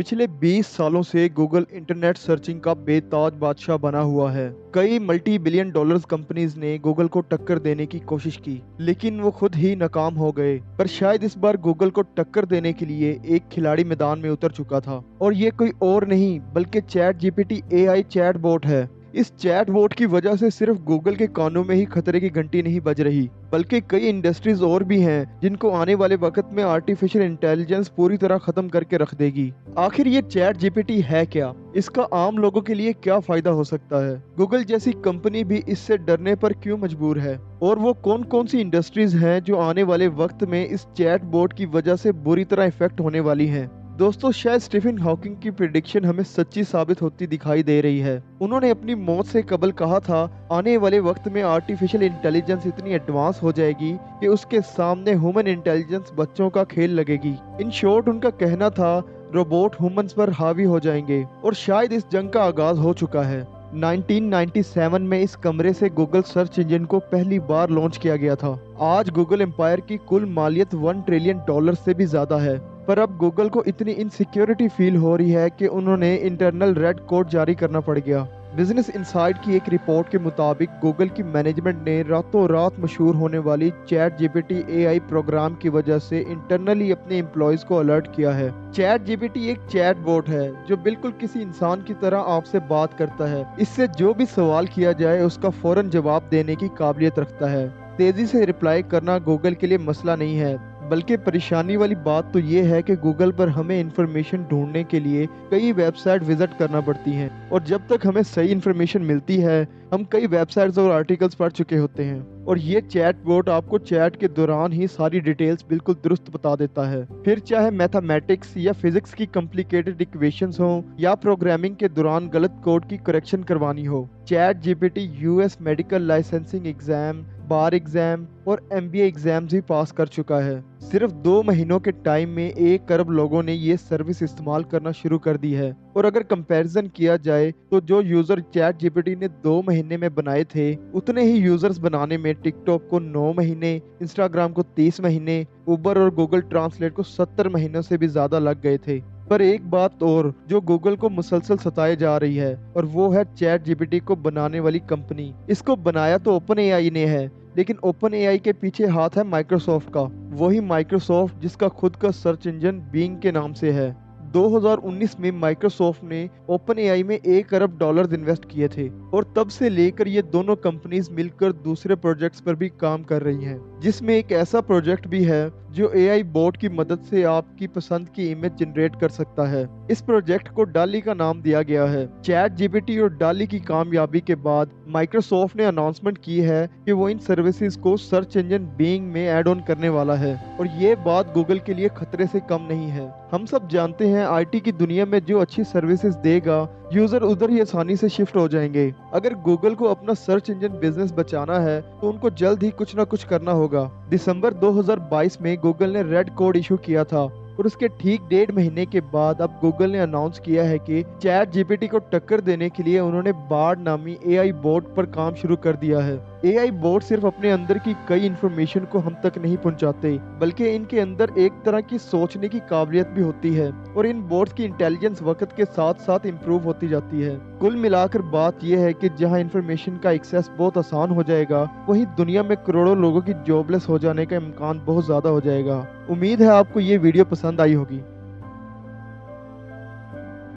पिछले 20 सालों से गूगल इंटरनेट सर्चिंग का बेताज बादशाह बना हुआ है। कई मल्टी बिलियन डॉलर्स कंपनीज ने गूगल को टक्कर देने की कोशिश की, लेकिन वो खुद ही नाकाम हो गए। पर शायद इस बार गूगल को टक्कर देने के लिए एक खिलाड़ी मैदान में उतर चुका था, और ये कोई और नहीं बल्कि chat GPT AI chat bot है। इस चैट बोट की वजह से सिर्फ गूगल के कानों में ही खतरे की घंटी नहीं बज रही, बल्कि कई इंडस्ट्रीज और भी हैं जिनको आने वाले वक्त में आर्टिफिशियल इंटेलिजेंस पूरी तरह खत्म करके रख देगी। आखिर ये चैट जीपीटी है क्या? इसका आम लोगों के लिए क्या फायदा हो सकता है? गूगल जैसी कंपनी भी इससे डरने पर क्यों मजबूर है? और वो कौन कौन सी इंडस्ट्रीज हैं जो आने वाले वक्त में इस चैट बोट की वजह से बुरी तरह इफेक्ट होने वाली हैं? दोस्तों, शायद स्टीफन हॉकिंग की प्रिडिक्शन हमें सच्ची साबित होती दिखाई दे रही है। उन्होंने अपनी मौत से कबल कहा था, आने वाले वक्त में आर्टिफिशियल इंटेलिजेंस इतनी एडवांस हो जाएगी कि उसके सामने ह्यूमन इंटेलिजेंस बच्चों का खेल लगेगी। इन शॉर्ट उनका कहना था, रोबोट ह्यूमंस पर हावी हो जाएंगे, और शायद इस जंग का आगाज हो चुका है। 1997 में इस कमरे से गूगल सर्च इंजन को पहली बार लॉन्च किया गया था। आज गूगल एम्पायर की कुल मालियत $1 ट्रिलियन से भी ज्यादा है। पर अब गूगल को इतनी इनसिक्योरिटी फील हो रही है कि उन्होंने इंटरनल रेड कोड जारी करना पड़ गया। बिजनेस इनसाइड की एक रिपोर्ट के मुताबिक गूगल की मैनेजमेंट ने रातों रात मशहूर होने वाली चैट जीपीटी एआई प्रोग्राम की वजह से इंटरनली अपने एम्प्लॉयज को अलर्ट किया है। चैट जीपीटी एक चैट बोट है जो बिल्कुल किसी इंसान की तरह आपसे बात करता है। इससे जो भी सवाल किया जाए उसका फौरन जवाब देने की काबिलियत रखता है। तेजी से रिप्लाई करना गूगल के लिए मसला नहीं है, बल्कि परेशानी वाली बात तो ये है कि गूगल पर हमें इंफॉर्मेशन ढूंढने के लिए कई वेबसाइट विजिट करना पड़ती हैं, और जब तक हमें सही इंफॉर्मेशन मिलती है हम कई वेबसाइट्स और आर्टिकल्स पढ़ चुके होते हैं। और ये चैट बोट आपको चैट के दौरान ही सारी डिटेल्स बिल्कुल दुरुस्त बता देता है। फिर चाहे मैथमेटिक्स या फिजिक्स की कॉम्प्लिकेटेड इक्वेशंस हो या प्रोग्रामिंग के दौरान गलत कोड की करेक्शन करवानी हो, chat GPT US medical licensing exam, bar exam और एमबीए एग्जाम्स भी पास कर चुका है। सिर्फ 2 महीनों के टाइम में 1 अरब लोगों ने ये सर्विस इस्तेमाल करना शुरू कर दी है। और अगर कंपैरिजन किया जाए तो जो यूजर चैट जीपीटी ने 2 महीने में बनाए थे, उतने ही यूजर्स बनाने में टिकटॉक को 9 महीने, इंस्टाग्राम को 30 महीने, उबर और गूगल ट्रांसलेट को 70 महीनों से भी ज्यादा लग गए थे। पर एक बात और जो गूगल को मुसलसल सताए जा रही है, और वो है चैट जीपीटी को बनाने वाली कंपनी। इसको बनाया तो ओपन एआई ने है, लेकिन ओपन एआई के पीछे हाथ है माइक्रोसॉफ्ट का। वही माइक्रोसॉफ्ट जिसका खुद का सर्च इंजन बिंग के नाम से है। 2019 में माइक्रोसॉफ्ट ने ओपन एआई में $1 अरब इन्वेस्ट किए थे, और तब से लेकर ये दोनों कंपनीज मिलकर दूसरे प्रोजेक्ट्स पर भी काम कर रही हैं, जिसमें एक ऐसा प्रोजेक्ट भी है जो एआई बोट की मदद से आपकी पसंद की इमेज जनरेट कर सकता है। इस प्रोजेक्ट को डाली का नाम दिया गया है। चैट जीपीटी और डाली की कामयाबी के बाद माइक्रोसॉफ्ट ने अनाउंसमेंट की है कि वो इन सर्विसेज को सर्च इंजन बिंग में ऐड ऑन करने वाला है, और ये बात गूगल के लिए खतरे से कम नहीं है। हम सब जानते हैं आईटी की दुनिया में जो अच्छी सर्विसेज देगा, यूजर उधर ही आसानी से शिफ्ट हो जाएंगे। अगर गूगल को अपना सर्च इंजन बिजनेस बचाना है तो उनको जल्द ही कुछ ना कुछ करना होगा। दिसंबर 2022 में गूगल ने रेड कोड इशू किया था, और उसके ठीक 1.5 महीने के बाद अब गूगल ने अनाउंस किया है कि चैट जीपीटी को टक्कर देने के लिए उन्होंने बार्ड नामी एआई बोट पर काम शुरू कर दिया है। एआई बोट सिर्फ अपने अंदर की कई इंफॉर्मेशन को हम तक नहीं पहुंचाते, बल्कि इनके अंदर एक तरह की सोचने की काबिलियत भी होती है, और इन बोट्स की इंटेलिजेंस वक्त के साथ साथ इम्प्रूव होती जाती है। कुल मिलाकर बात यह है कि जहां इंफॉर्मेशन का एक्सेस बहुत आसान हो जाएगा, वहीं दुनिया में करोड़ों लोगों की जॉबलेस हो जाने का इम्कान बहुत ज्यादा हो जाएगा। उम्मीद है आपको ये वीडियो पसंद आई होगी।